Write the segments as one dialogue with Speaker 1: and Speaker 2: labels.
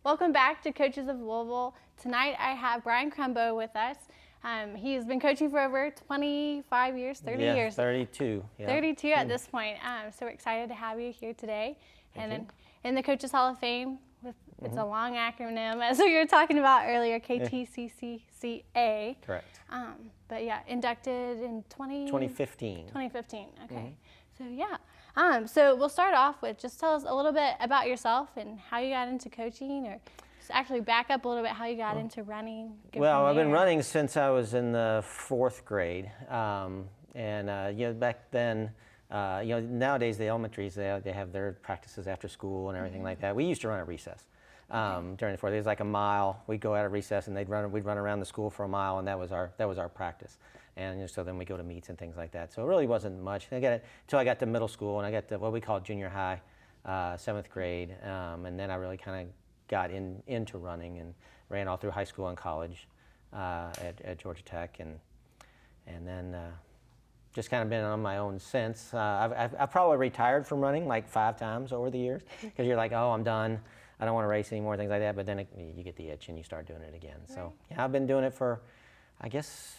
Speaker 1: Welcome back to Coaches of Louisville. Tonight I have Brian Crumbo with us. He's been coaching for over 25 years, 30 years.
Speaker 2: 32. Yeah.
Speaker 1: 32 at this point. So we're excited to have you here today. In the Coaches Hall of Fame, it's a long acronym, as we were talking about earlier, KTCCCA.
Speaker 2: Correct.
Speaker 1: But yeah, inducted in
Speaker 2: 2015.
Speaker 1: 2015, okay. So yeah. So we'll start off with just tell us a little bit about yourself and how you got into coaching, or just actually back up a little bit how you got into running.
Speaker 2: Well, I've been running since I was in the 4th grade. Back then, nowadays the elementaries, they have their practices after school and everything like that. We used to run at recess. During the 4th, it was like a mile. We'd go out of recess and we'd run around the school for a mile, and that was our practice. And so then we go to meets and things like that. So it really wasn't much. Until I got to middle school, and I got to what we call junior high, 7th grade, and then I really kind of got into running and ran all through high school and college at Georgia Tech, and then just kind of been on my own since. I've probably retired from running like 5 times over the years, because you're like, oh, I'm done. I don't want to race anymore, things like that. But then you get the itch and you start doing it again. Right. So yeah, I've been doing it for, I guess,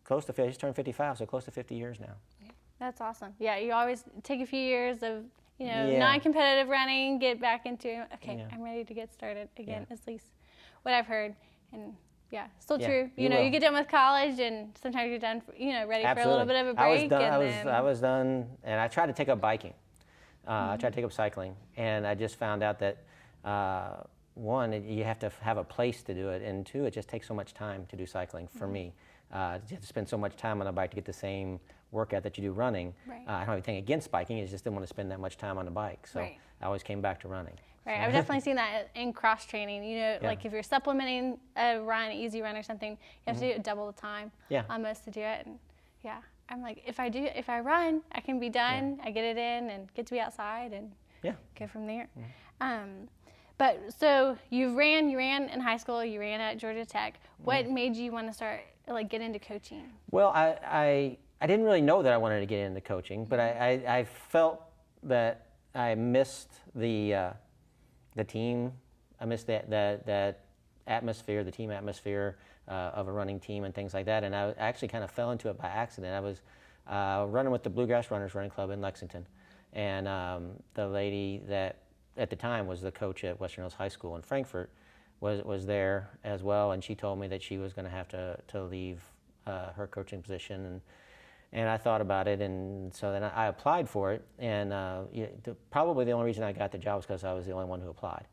Speaker 2: close to, I just turned 55, so close to 50 years now.
Speaker 1: That's awesome. Yeah, you always take a few years of, non-competitive running, get back into, I'm ready to get started again, at least what I've heard. And still true. You get done with college and sometimes you're done, ready
Speaker 2: Absolutely.
Speaker 1: for a little bit of a break.
Speaker 2: I was done, and I tried to take up biking. I tried to take up cycling, and I just found out that, one, you have to have a place to do it, and 2, it just takes so much time to do cycling for me. You have to spend so much time on a bike to get the same workout that you do running. Right. I don't have anything against biking, I just didn't want to spend that much time on the bike, so I always came back to running.
Speaker 1: Right, I've definitely seen that in cross training. Like if you're supplementing a run, easy run or something, you have to do it double the time almost to do it. And I'm like, if I run, I can be done, I get it in and get to be outside and go from there. But so you ran in high school, you ran at Georgia Tech. What made you want to start, get into coaching?
Speaker 2: Well, I didn't really know that I wanted to get into coaching, but I felt that I missed the team. I missed that atmosphere, the team atmosphere of a running team and things like that. And I actually kind of fell into it by accident. I was running with the Bluegrass Runners Running Club in Lexington, and the lady that at the time was the coach at Western Hills High School in Frankfort was there as well, and she told me that she was going to have to leave her coaching position, and I thought about it, and so then I applied for it, and probably the only reason I got the job was because I was the only one who applied.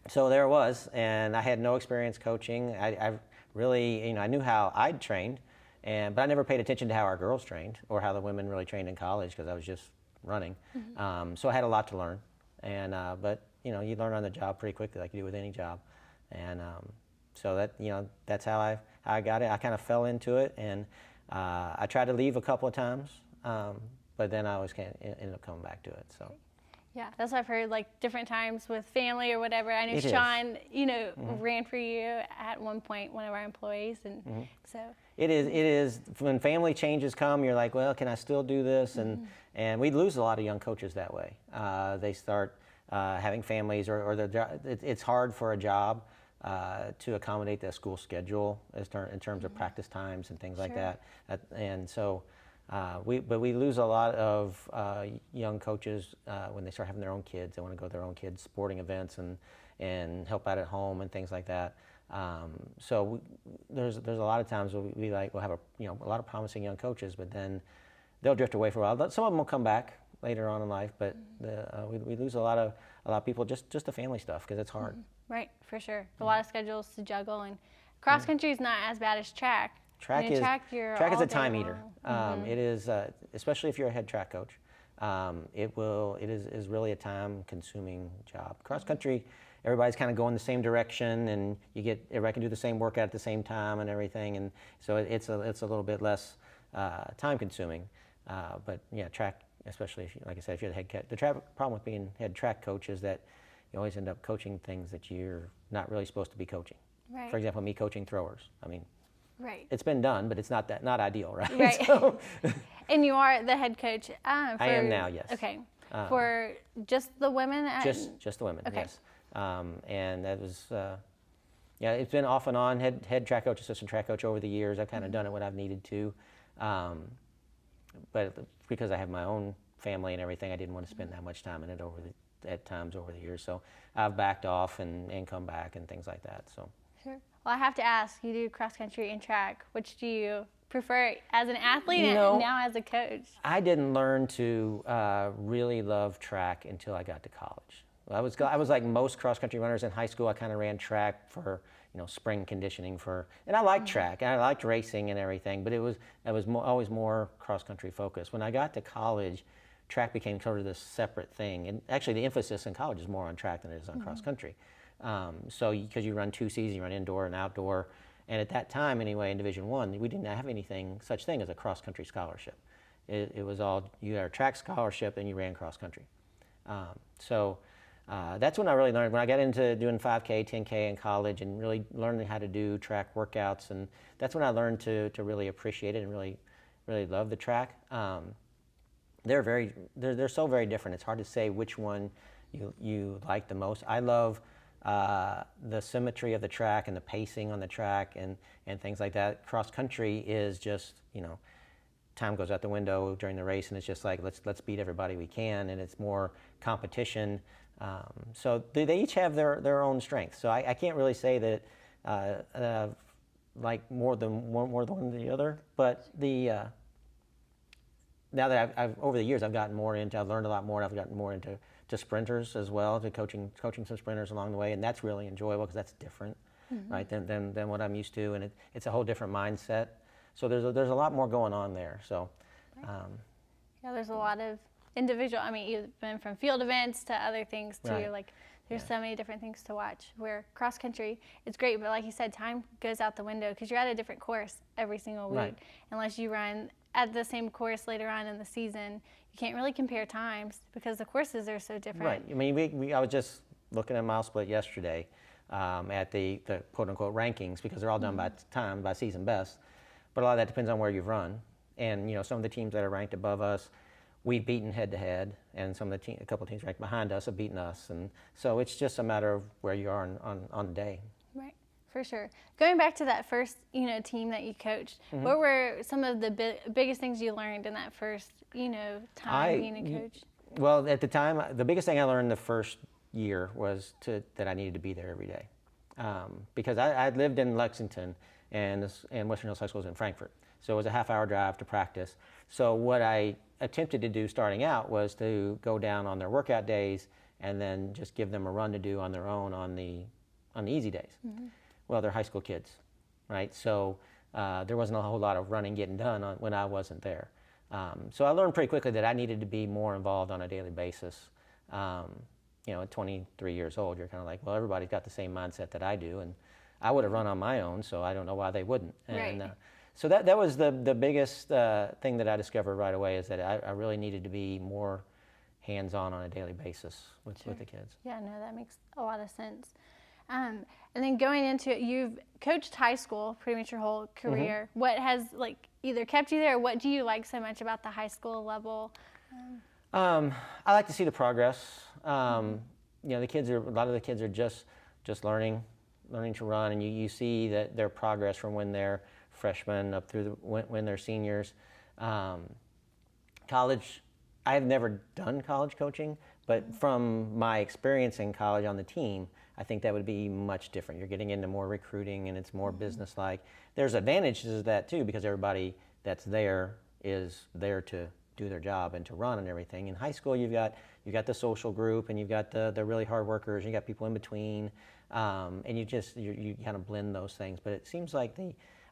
Speaker 2: So there it was, and I had no experience coaching. I really, I knew how I'd trained, but I never paid attention to how our girls trained or how the women really trained in college, because I was just running. So I had a lot to learn, but you learn on the job pretty quickly, like you do with any job, and so that that's how I got it. I kind of fell into it, and I tried to leave a couple of times, but then I always ended up coming back to it. So.
Speaker 1: Yeah, that's what I've heard, like different times with family or whatever. I know Sean, ran for you at one point, one of our employees, and so. It
Speaker 2: is when family changes come, you're like, well, can I still do this? And we lose a lot of young coaches that way. They start having families, or it's hard for a job to accommodate the school schedule in terms of practice times and things like that. And so. We lose a lot of young coaches when they start having their own kids. They want to go to their own kids' sporting events and help out at home and things like that. So there's a lot of times we'll have a lot of promising young coaches, but then they'll drift away for a while. Some of them will come back later on in life, but we lose a lot of people just the family stuff, because it's hard.
Speaker 1: Right, for sure. A lot of schedules to juggle, and cross country is not as bad as track.
Speaker 2: Track is a time eater. It is, especially if you're a head track coach. It is really a time-consuming job. Cross country, everybody's kind of going the same direction, and everybody can do the same workout at the same time and everything, and so it's a little bit less time-consuming. But track, especially like I said, if you're the head coach. The problem with being head track coach is that you always end up coaching things that you're not really supposed to be coaching. Right. For example, me coaching throwers.
Speaker 1: Right.
Speaker 2: It's been done, but it's not ideal, right?
Speaker 1: Right.
Speaker 2: So,
Speaker 1: and you are the head coach. For,
Speaker 2: I am now, yes.
Speaker 1: Okay. For just the women?
Speaker 2: Just the women,
Speaker 1: okay.
Speaker 2: yes. And that was, yeah, it's been off and on, head track coach, assistant track coach over the years. I've kind of done it when I've needed to. But because I have my own family and everything, I didn't want to spend that much time in it at times over the years. So I've backed off and come back and things like that. So.
Speaker 1: Sure. Well, I have to ask, you do cross country and track. Which do you prefer as an athlete and now as a coach? I
Speaker 2: didn't learn to really love track until I got to college. I was like most cross country runners in high school. I kind of ran track for spring conditioning and I liked track and I liked racing and everything, but it was always more cross country focused. When I got to college, track became sort of this separate thing, and actually the emphasis in college is more on track than it is on cross country. So because you run 2 seasons, you run indoor and outdoor, and at that time anyway in Division I, we didn't have such thing as a cross country scholarship. It was all, you had a track scholarship and you ran cross country. That's when I really learned. When I got into doing 5K, 10K in college and really learning how to do track workouts, and that's when I learned to really appreciate it and really love the track. They're so very different. It's hard to say which one you like the most. I love the symmetry of the track and the pacing on the track and things like that. Cross country is just, time goes out the window during the race and it's just like, let's beat everybody we can, and it's more competition. So they each have their own strengths. So I can't really say that like more than one than the other, but now that I've over the years I've learned a lot more, and I've gotten more into sprinters as well, to coaching some sprinters along the way, and that's really enjoyable because that's different, right, than what I'm used to, and it's a whole different mindset. So there's a lot more going on there. So
Speaker 1: yeah, there's a lot of individual. I mean, even from field events to other things too.
Speaker 2: Right.
Speaker 1: Like there's so many different things to watch. Where cross country, it's great, but like you said, time goes out the window because you're at a different course every single week.
Speaker 2: Right.
Speaker 1: Unless you run at the same course later on in the season, you can't really compare times because the courses are so different.
Speaker 2: Right. I mean, I was just looking at mile split yesterday at the quote unquote rankings, because they're all done by time, by season best. But a lot of that depends on where you've run. And some of the teams that are ranked above us, we've beaten head to head, and a couple of teams ranked behind us have beaten us. And so it's just a matter of where you are on the day.
Speaker 1: Right. For sure. Going back to that first, team that you coached, what were some of the biggest things you learned in that first, time being a coach?
Speaker 2: Well, at the time, the biggest thing I learned the first year was that I needed to be there every day, because I lived in Lexington and Western Hills High School was in Frankfort, so it was a half-hour drive to practice. So what I attempted to do starting out was to go down on their workout days and then just give them a run to do on their own on the easy days. Well, they're high school kids, right? So there wasn't a whole lot of running getting done when I wasn't there. So I learned pretty quickly that I needed to be more involved on a daily basis. At 23 years old, you're kind of like, well, everybody's got the same mindset that I do, and I would have run on my own, so I don't know why they wouldn't. And
Speaker 1: right.
Speaker 2: So that was the biggest thing that I discovered right away, is that I really needed to be more hands-on on a daily basis with the kids.
Speaker 1: Yeah, no, that makes a lot of sense. And then going into it, you've coached high school pretty much your whole career. What has either kept you there, or what do you like so much about the high school level?
Speaker 2: I like to see the progress. A lot of the kids are just learning to run, and you see that their progress from when they're freshmen up through when they're seniors. College, I have never done college coaching, but from my experience in college on the team, I think that would be much different. You're getting into more recruiting, and it's more business-like. There's advantages to that too, because everybody that's there is there to do their job and to run and everything. In high school, you've got the social group, and you've got the really hard workers, and you got people in between, and you kind of blend those things. But it seems like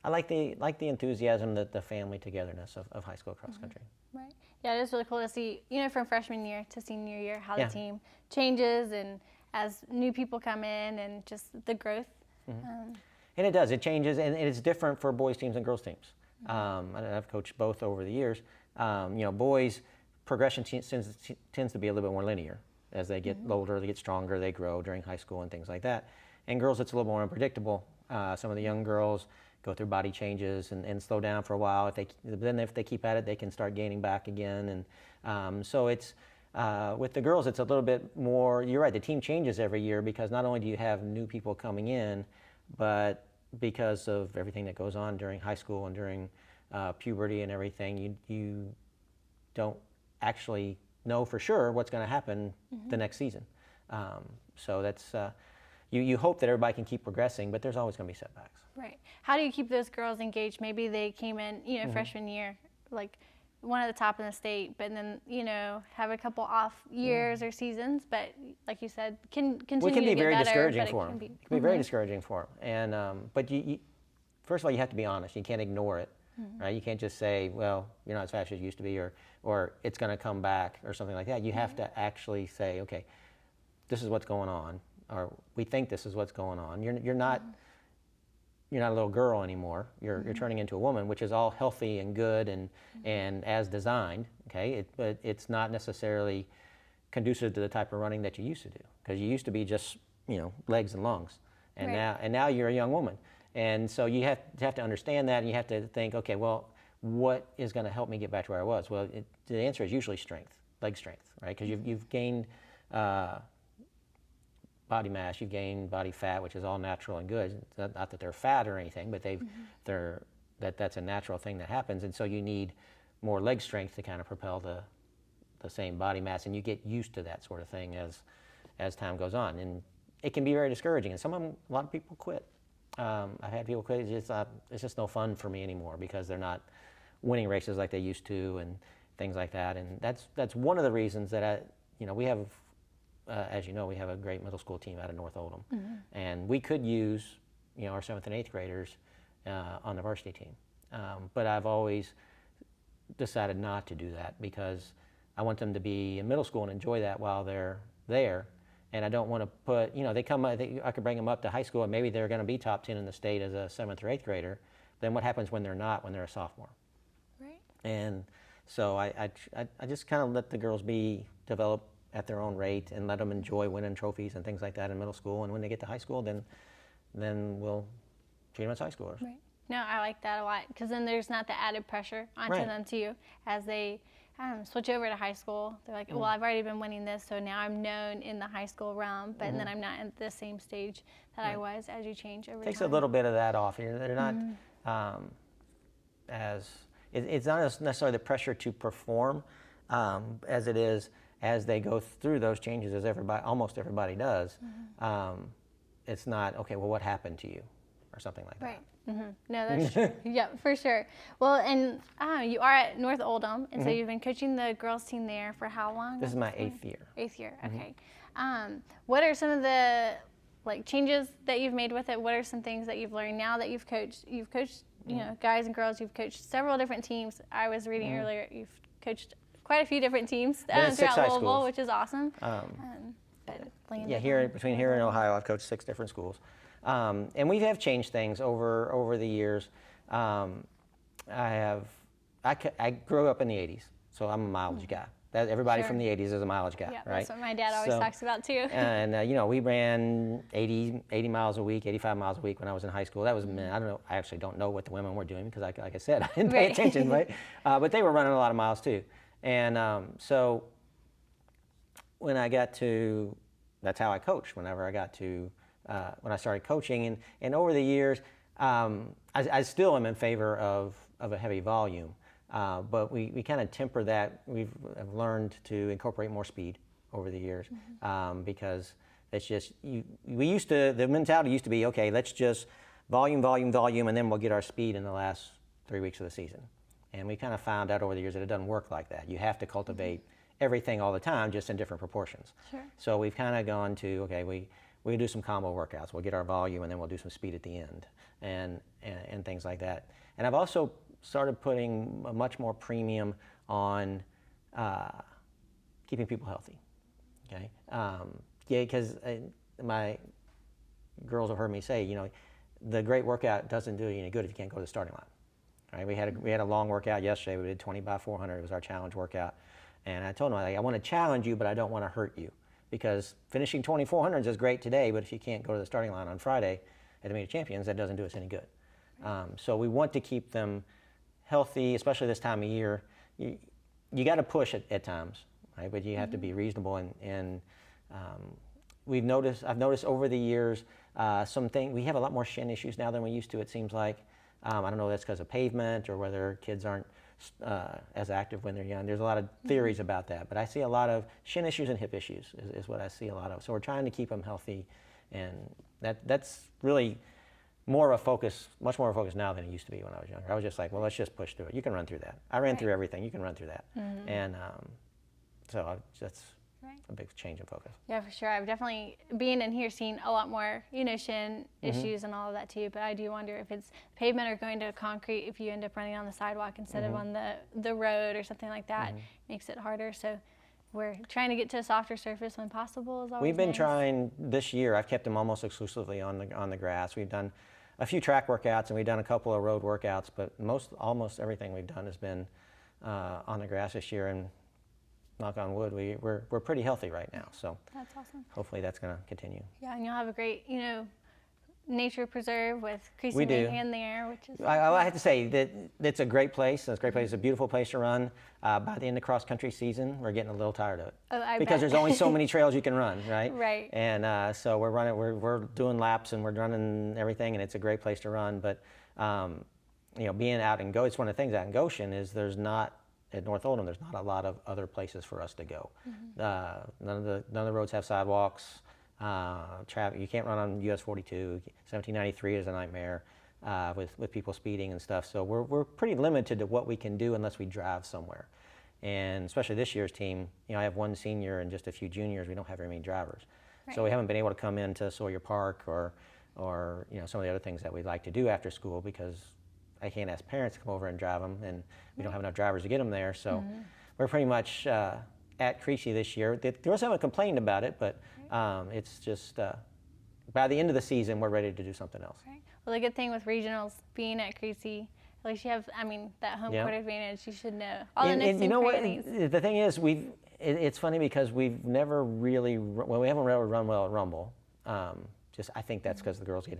Speaker 2: I like the enthusiasm, the family togetherness of high school cross country.
Speaker 1: Right. Yeah, it is really cool to see, from freshman year to senior year, how the team changes, and as new people come in, and just the growth.
Speaker 2: And it does. It changes, and it's different for boys teams and girls teams. I've coached both over the years. Boys progression tends to be a little bit more linear. As they get older, they get stronger, they grow during high school and things like that. And girls, it's a little more unpredictable. Some of the young girls go through body changes and slow down for a while. If they keep at it, they can start gaining back again. And so it's With the girls, it's a little bit more, you're right, the team changes every year because not only do you have new people coming in, but because of everything that goes on during high school and during puberty and everything, you don't actually know for sure what's going to happen the next season. So that's, you hope that everybody can keep progressing, but there's always going to be setbacks.
Speaker 1: Right. How do you keep those girls engaged? Maybe they came in, freshman year, like one at the top in the state, but then, have a couple off years or seasons, but like you said, can continue
Speaker 2: to get better. It can be very discouraging
Speaker 1: for
Speaker 2: them. It can be very discouraging for them. And, but you, first of all, you have to be honest. You can't ignore it, right? You can't just say, well, you're not as fast as you used to be, or it's going to come back or something like that. You have to actually say, okay, this is what's going on, or we think this is what's going on. You're not a little girl anymore. You're turning into a woman, which is all healthy and good and as designed. Okay, but it's not necessarily conducive to the type of running that you used to do, because you used to be just legs and lungs, and now you're a young woman, and so you have to understand that, and you have to think, okay, well, what is going to help me get back to where I was? Well, the answer is usually strength, leg strength, right? Because you've gained body mass, you've gained body fat, which is all natural and good. Not that they're fat or anything, but that's a natural thing that happens, and so you need more leg strength to kind of propel the same body mass, and you get used to that sort of thing as time goes on, and it can be very discouraging. And a lot of people quit. I've had people quit. It's just no fun for me anymore because they're not winning races like they used to and things like that. And that's one of the reasons that we have. As you know, we have a great middle school team out of North Oldham, and we could use, our 7th and 8th graders on the varsity team. But I've always decided not to do that because I want them to be in middle school and enjoy that while they're there. And I don't want to put, I could bring them up to high school and maybe they're going to be top 10 in the state as a 7th or 8th grader. Then what happens when they're not, when they're a sophomore?
Speaker 1: Right.
Speaker 2: And so I just kind of let the girls develop at their own rate and let them enjoy winning trophies and things like that in middle school. And when they get to high school, then we'll treat them as high schoolers.
Speaker 1: Right. No, I like that a lot because then there's not the added pressure onto them too as they switch over to high school. They're like, well, I've already been winning this, so now I'm known in the high school realm, but then I'm not at the same stage that I was as you change over time.
Speaker 2: Takes a little bit of that off. They're not it's not necessarily the pressure to perform as it is as they go through those changes, as almost everybody does. It's not, okay, well, what happened to you or something like that.
Speaker 1: No, that's true. Yeah, for sure. Well, and you are at North Oldham, and so you've been coaching the girls team there for how long?
Speaker 2: This is my 8th year.
Speaker 1: 8th year, okay. What are some of the changes that you've made with it? What are some things that you've learned now that you've coached? You've coached, guys and girls. You've coached several different teams. I was reading earlier. You've coached quite a few different teams throughout Louisville, which is awesome.
Speaker 2: Between here and Ohio, I've coached 6 different schools. And we have changed things over the years. I grew up in the 80s, so I'm a mileage guy. Everybody from the 80s is a mileage guy, right?
Speaker 1: That's what my dad always talks about too.
Speaker 2: And we ran 80 miles a week, 85 miles a week when I was in high school. That was, I don't know, I actually don't know what the women were doing because, like I said, I didn't pay attention, right? But they were running a lot of miles too. And so when I got to, that's how I coached whenever I got to, when I started coaching. And over the years, I still am in favor of a heavy volume, but we kind of temper that. We've learned to incorporate more speed over the years because it's just, the mentality used to be, okay, let's just volume, and then we'll get our speed in the last 3 weeks of the season. And we kind of found out over the years that it doesn't work like that. You have to cultivate everything all the time, just in different proportions.
Speaker 1: Sure.
Speaker 2: So we've kind of gone to, okay, we do some combo workouts. We'll get our volume, and then we'll do some speed at the end, and things like that. And I've also started putting a much more premium on keeping people healthy. Okay. Because my girls have heard me say, the great workout doesn't do you any good if you can't go to the starting line. Right? We had a long workout yesterday. We did 20 by 400. It was our challenge workout. And I told them, I want to challenge you, but I don't want to hurt you. Because finishing 2400s is great today, but if you can't go to the starting line on Friday at the Meet of Champions, that doesn't do us any good. So we want to keep them healthy, especially this time of year. You got to push at times. right? But you have to be reasonable, and I've noticed over the years we have a lot more shin issues now than we used to, it seems like. I don't know if that's because of pavement or whether kids aren't as active when they're young. There's a lot of theories about that, but I see a lot of shin issues and hip issues is what I see a lot of. So we're trying to keep them healthy, and that's really more of a focus, much more of a focus now than it used to be when I was younger. I was just like, well, let's just push through it. You can run through that. I ran through everything. You can run through that. And that's a big change in focus.
Speaker 1: Yeah, for sure. I've definitely, being in here, seen a lot more, shin issues and all of that too. But I do wonder if it's pavement or going to concrete, if you end up running on the sidewalk instead of on the road or something like that, makes it harder. So we're trying to get to a softer surface when possible. Is always
Speaker 2: We've been
Speaker 1: nice.
Speaker 2: trying this year. I've kept them almost exclusively on the grass. We've done a few track workouts and we've done a couple of road workouts, but almost everything we've done has been on the grass this year. And knock on wood, we're pretty healthy right now. So
Speaker 1: that's awesome.
Speaker 2: Hopefully that's going to continue.
Speaker 1: Yeah, and you'll have a great, nature preserve with Creasy
Speaker 2: We do.
Speaker 1: Mayhan there, which is.
Speaker 2: I have to say that it's a great place. It's a great place. It's a beautiful place to run. By the end of cross country season, we're getting a little tired of it because there's only so many trails you can run, right?
Speaker 1: Right.
Speaker 2: And so we're doing laps and we're running everything, and it's a great place to run. But being out in it's one of the things out in Goshen is at North Oldham, there's not a lot of other places for us to go. None of the roads have sidewalks. You can't run on US 42. 1793 is a nightmare with people speeding and stuff. So we're pretty limited to what we can do unless we drive somewhere. And especially this year's team, I have one senior and just a few juniors. We don't have very many drivers. Right. So we haven't been able to come into Sawyer Park or some of the other things that we'd like to do after school because I can't ask parents to come over and drive them, and we don't have enough drivers to get them there. So we're pretty much at Creasy this year. The girls haven't complained about it, but it's just by the end of the season, we're ready to do something else.
Speaker 1: Right. Well, the good thing with regionals being at Creasy, at least you have, that home court advantage. You should know all the nooks and crannies.
Speaker 2: The thing is, it's funny because we've never really, we haven't really run well at Rumble. I think that's because the girls get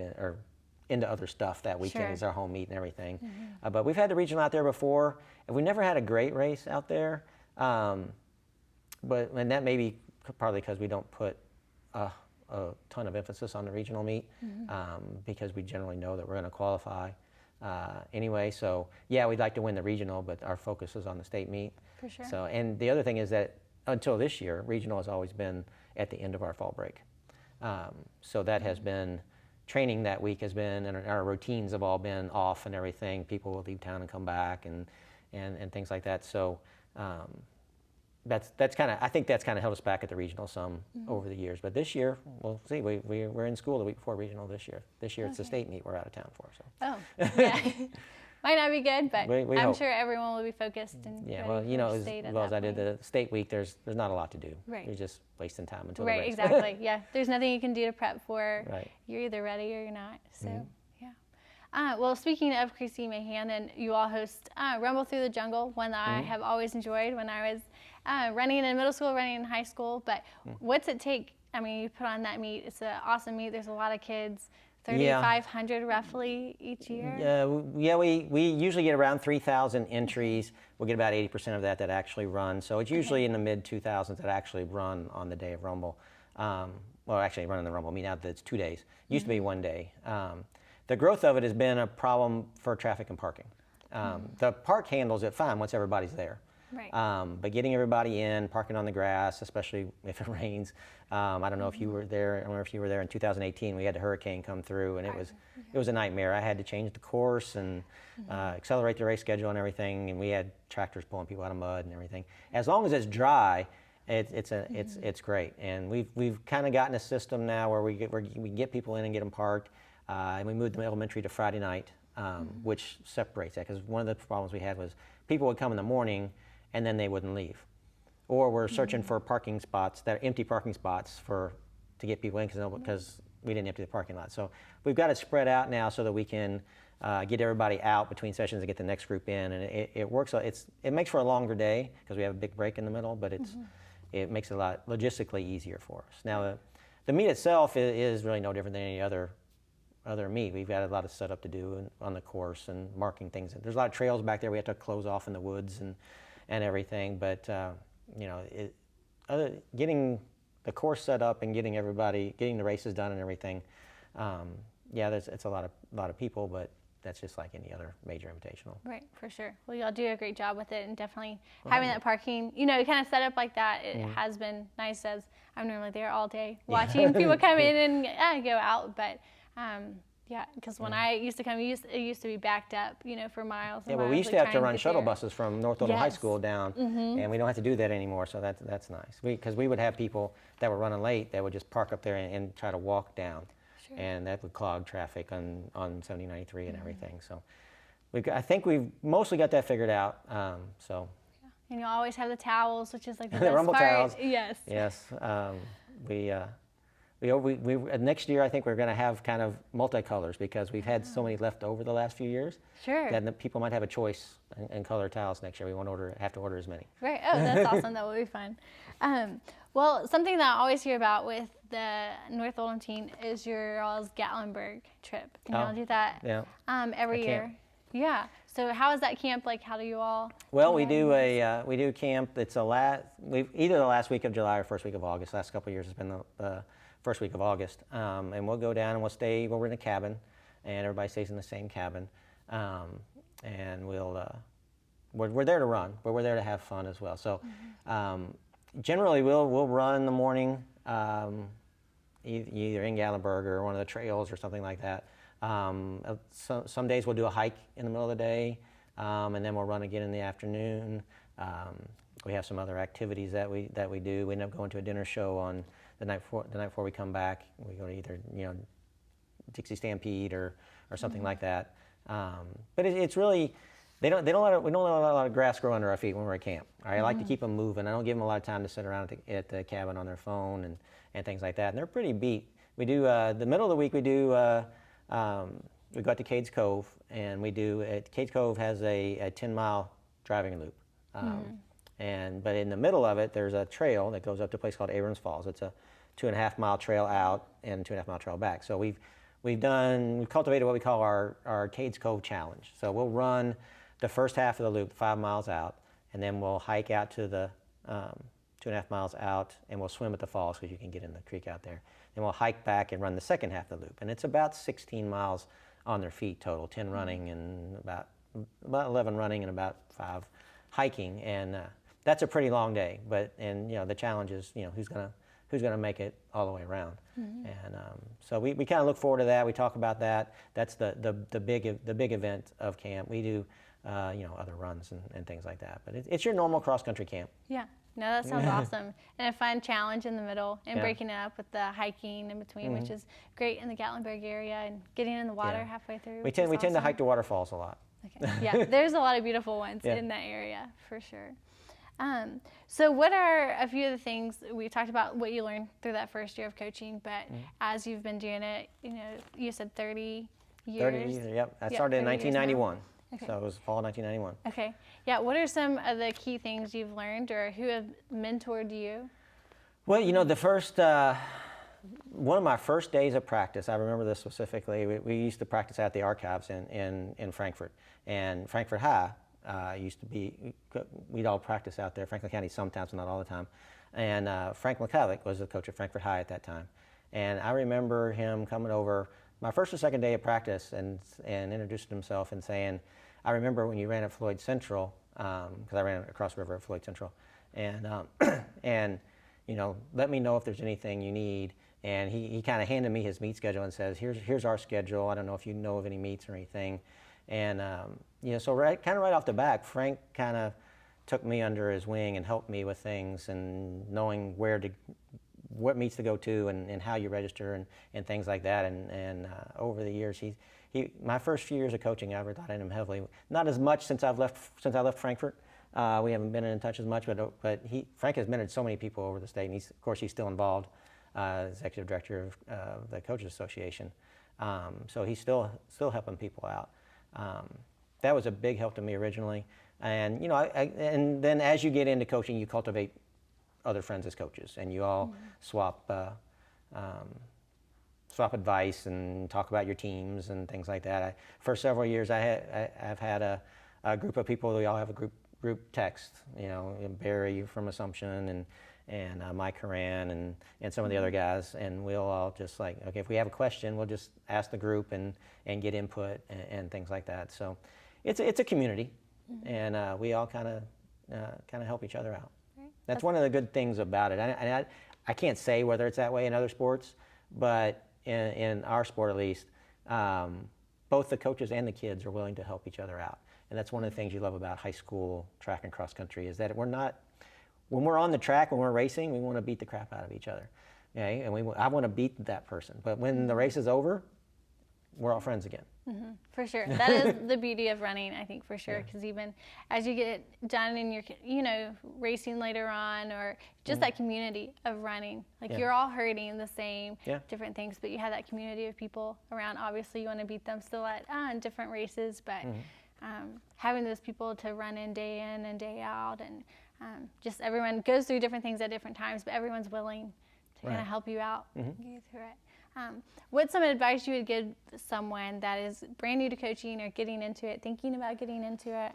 Speaker 2: into other stuff that weekend is our home meet and everything. But we've had the regional out there before, and we never had a great race out there. And that may be partly because we don't put a ton of emphasis on the regional meet because we generally know that we're going to qualify anyway. So we'd like to win the regional, but our focus is on the state meet.
Speaker 1: For sure.
Speaker 2: So, and the other thing is that until this year, regional has always been at the end of our fall break. So that has been. Training that week has been, and our routines have all been off and everything. People will leave town and come back and things like that. So that's kind of, I think that's kind of held us back at the regional some over the years. But this year, we'll see. We're in school the week before regional this year. This year it's the state meet we're out of town for. So.
Speaker 1: Oh, yeah. Might not be good, but
Speaker 2: we
Speaker 1: I'm
Speaker 2: hope.
Speaker 1: Sure everyone will be focused and ready for state
Speaker 2: as well as I did the state week, there's not a lot to do.
Speaker 1: Right.
Speaker 2: You're just wasting time until the race.
Speaker 1: Right, exactly. Yeah, there's nothing you can do to prep for.
Speaker 2: Right.
Speaker 1: You're either ready or you're not. So, well, speaking of Creasy Mayhan, and you all host Rumble Through the Jungle, one that I have always enjoyed when I was running in middle school, running in high school. But what's it take? You put on that meet. It's an awesome meet. There's a lot of kids. 3,500 roughly each year?
Speaker 2: We usually get around 3,000 entries. We'll get about 80% of that actually run. So it's usually in the mid-2000s that actually run on the day of Rumble. Actually running the Rumble meet now that it's 2 days. Used to be 1 day. The growth of it has been a problem for traffic and parking. The park handles it fine once everybody's there.
Speaker 1: Right.
Speaker 2: But getting everybody in, parking on the grass, especially if it rains. I don't know if you were there. I don't know if you were there in 2018. We had the hurricane come through, and it was a nightmare. I had to change the course and accelerate the race schedule and everything. And we had tractors pulling people out of mud and everything. As long as it's dry, it's great. And we've kind of gotten a system now where we get people in and get them parked. And we moved the elementary to Friday night, which separates that, because one of the problems we had was people would come in the morning and then they wouldn't leave. Or we're searching for parking spots, that are empty parking spots to get people in because we didn't empty the parking lot. So we've got it spread out now so that we can get everybody out between sessions and get the next group in. And it works. It makes for a longer day because we have a big break in the middle, but it makes it a lot logistically easier for us. Now the meet itself is really no different than any other meet. We've got a lot of setup to do on the course and marking things. There's a lot of trails back there we have to close off in the woods and everything, but getting the course set up and getting the races done and everything. It's a lot of people, but that's just like any other major invitational.
Speaker 1: Right, for sure. Well, y'all do a great job with it, and definitely having that parking, kind of set up like that, it has been nice, as I'm normally there all day watching people come in and go out. But because when I used to come, it used to be backed up, for miles and miles.
Speaker 2: We used to have to run shuttle buses from North Oldham High School down, and we don't have to do that anymore, so that's nice. Because we would have people that were running late that would just park up there and try to walk down. Sure. And that would clog traffic on 7093 and everything. So I think we've mostly got that figured out.
Speaker 1: And you always have the towels, which is like the
Speaker 2: the
Speaker 1: best
Speaker 2: rumble
Speaker 1: part.
Speaker 2: towels.
Speaker 1: Yes.
Speaker 2: Yes. We next year I think we're going to have kind of multicolors, because we've had so many left over the last few years.
Speaker 1: Sure.
Speaker 2: That the people might have a choice in color towels next year. We won't have to order as many.
Speaker 1: Right. Oh, that's awesome. That will be fun. Well, something that I always hear about with the North Oldham team is your all's Gatlinburg trip. And y'all do that every year. Yeah. So how is that camp like? How do you all?
Speaker 2: Well, we do camp. It's either the last week of July or first week of August. Last couple of years has been the first week of August, and we'll go down and we're in a cabin, and everybody stays in the same cabin, and we're there to run, but we're there to have fun as well. So generally we'll run in the morning, either in Gatlinburg or one of the trails or something like that. Some days we'll do a hike in the middle of the day, and then we'll run again in the afternoon. We have some other activities that we do. We end up going to a dinner show on the night before we come back. We go to either Dixie Stampede or something like that. But it's really we don't let a lot of grass grow under our feet when we're at camp. I like to keep them moving. I don't give them a lot of time to sit around at the cabin on their phone and things like that. And they're pretty beat. We do the middle of the week. We do we go out to Cades Cove, and Cades Cove has a 10-mile driving loop. But in the middle of it, there's a trail that goes up to a place called Abrams Falls. It's a 2.5-mile trail out and 2.5-mile trail back. So we've cultivated what we call our Cades Cove Challenge. So we'll run the first half of the loop, 5 miles out, and then we'll hike out to the 2.5 miles out, and we'll swim at the falls because you can get in the creek out there. Then we'll hike back and run the second half of the loop, and it's about 16 miles on their feet total, 10 running and about 11 running and about 5 hiking, and that's a pretty long day. And the challenge is who's gonna make it all the way around, and so we kind of look forward to that. We talk about that. That's the big event of camp. We do other runs and things like that, but it's your normal cross country camp.
Speaker 1: Yeah. No, that sounds awesome. And a fun challenge in the middle, and breaking it up with the hiking in between, which is great in the Gatlinburg area, and getting in the water halfway through.
Speaker 2: We tend to hike the waterfalls a lot.
Speaker 1: Okay. Yeah, there's a lot of beautiful ones in that area for sure. So what are a few of the things we talked about, what you learned through that first year of coaching, but as you've been doing it, you said 30 years.
Speaker 2: 30 years, yep. I started in 1991. Okay. So it was fall of 1991.
Speaker 1: Okay. Yeah, what are some of the key things you've learned, or who have mentored you?
Speaker 2: Well, the first, one of my first days of practice, I remember this specifically, we used to practice at the archives in Frankfort. And Frankfort High we'd all practice out there, Franklin County sometimes, not all the time. And Frank McCulloch was the coach at Frankfort High at that time. And I remember him coming over my first or second day of practice and introducing himself and saying, I remember when you ran at Floyd Central, because I ran across the river at Floyd Central, and let me know if there's anything you need. And he kind of handed me his meet schedule and says, here's our schedule. I don't know if you know of any meets or anything. And so right off the bat, Frank kind of took me under his wing and helped me with things, and knowing what meets to go to and how you register and things like that. And over the years, my first few years of coaching, I relied on him heavily. Not as much since I left Frankfort. We haven't been in touch as much, but Frank has mentored so many people over the state, and of course he's still involved as executive director of the Coaches Association. So he's still helping people out. That was a big help to me originally, and and then as you get into coaching, you cultivate other friends as coaches, and you all swap advice and talk about your teams and things like that. For several years, I've had a group of people. We all have a group text. Barry from Assumption and Mike Horan and some of the other guys, and we'll all just like, okay, if we have a question, we'll just ask the group and get input and things like that. So it's a community, and we all kind of help each other out. Right. That's one of the good things about it. I can't say whether it's that way in other sports, but in our sport at least, both the coaches and the kids are willing to help each other out. And that's one of the things you love about high school track and cross country, is that when we're on the track, when we're racing, we want to beat the crap out of each other. Okay? And I want to beat that person. But when the race is over, we're all friends again.
Speaker 1: Mm-hmm. For sure. That is the beauty of running, I think, for sure. Because even as you get done and you're, racing later on, or just that community of running, like you're all hurting the same different things, but you have that community of people around. Obviously, you want to beat them still at different races, but having those people to run in and day out, and just everyone goes through different things at different times, but everyone's willing to kind of help you out and get through it. What's some advice you would give someone that is brand new to coaching or getting into it, thinking about getting into it?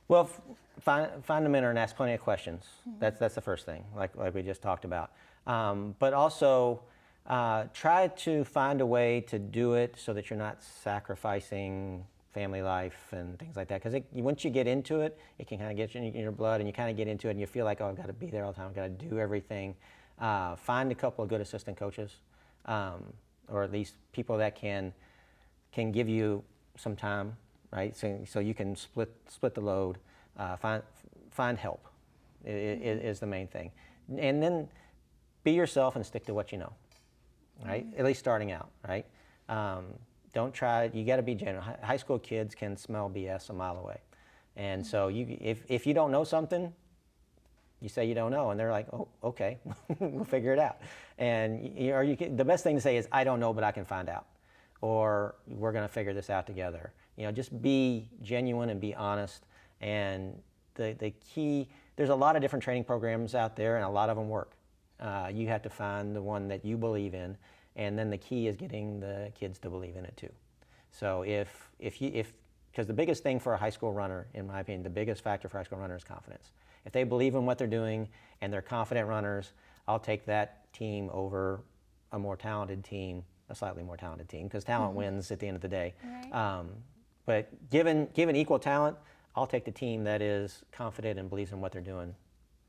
Speaker 2: Well, find a mentor and ask plenty of questions. That's the first thing, like we just talked about. But also try to find a way to do it so that you're not sacrificing family life and things like that. Because once you get into it, it can kind of get in your blood, and you kind of get into it and you feel like, oh, I've got to be there all the time, I've got to do everything. Find a couple of good assistant coaches, or at least people that can give you some time, right? So you can split the load. Find help is the main thing, and then be yourself and stick to what you know, right? At least starting out, right? Don't try. You got to be genuine. High school kids can smell BS a mile away, and so if you don't know something, you say you don't know, and they're like, oh, okay, we'll figure it out. And the best thing to say is, I don't know, but I can find out, or we're going to figure this out together. Just be genuine and be honest. And the key, there's a lot of different training programs out there, and a lot of them work. You have to find the one that you believe in, and then the key is getting the kids to believe in it too. So because the biggest thing for a high school runner, in my opinion, the biggest factor for a high school runner is confidence. If they believe in what they're doing and they're confident runners, I'll take that team over a more talented team, a slightly more talented team, because talent wins at the end of the day. Right. But given equal talent, I'll take the team that is confident and believes in what they're doing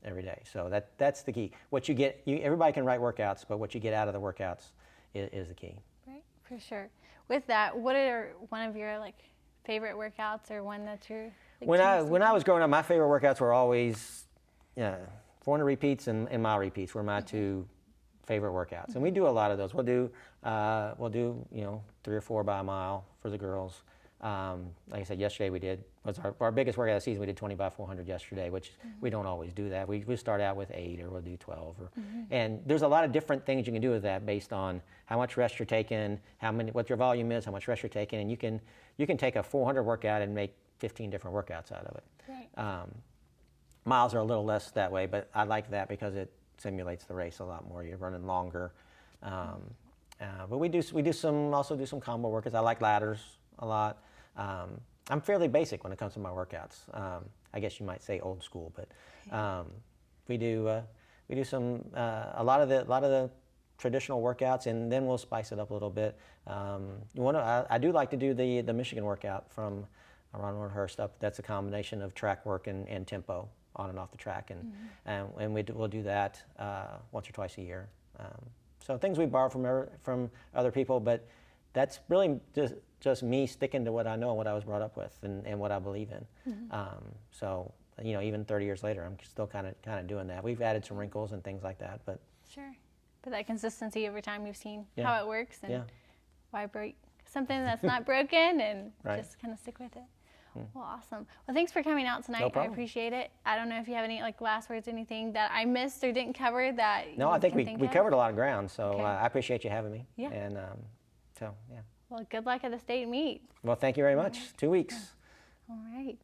Speaker 2: every day. So that's the key. What you get, everybody can write workouts, but what you get out of the workouts is the key. Right,
Speaker 1: for sure. With that, what are one of your favorite workouts, or one that you're
Speaker 2: when I was growing up, my favorite workouts were always 400 repeats and mile repeats were my two favorite workouts, and we do a lot of those. We'll do 3 or 4 by a mile for the girls. Like I said, yesterday was our biggest workout of the season. We did 20 by 400 yesterday, which we don't always do that. We start out with 8, or we'll do 12, and there's a lot of different things you can do with that based on how much rest you're taking, what your volume is, how much rest you're taking, and you can take a 400 workout and make 15 different workouts out of it. Right. Miles are a little less that way, but I like that because it simulates the race a lot more. You're running longer, but we also do some combo workouts. I like ladders a lot. I'm fairly basic when it comes to my workouts. I guess you might say old school, but we do some a lot of the traditional workouts, and then we'll spice it up a little bit. I do like to do the Michigan workout from Ron Warnhurst up. That's a combination of track work and tempo on and off the track, and we'll do that once or twice a year. So things we borrow from other people, but that's really just me sticking to what I know and what I was brought up with and what I believe in. So even 30 years later, I'm still kind of doing that. We've added some wrinkles and things like that, but
Speaker 1: sure. But that consistency over time, you've seen how it works, and why break something that's not broken, and just kind of stick with it. Well, awesome. Well, thanks for coming out tonight.
Speaker 2: No
Speaker 1: I appreciate it. I don't know if you have any last words, anything that I missed or didn't cover that.
Speaker 2: No, I think we covered a lot of ground. So I appreciate you having me.
Speaker 1: Yeah.
Speaker 2: And
Speaker 1: Well, good luck at the state meet.
Speaker 2: Well, thank you very much. 2 weeks.
Speaker 1: All right.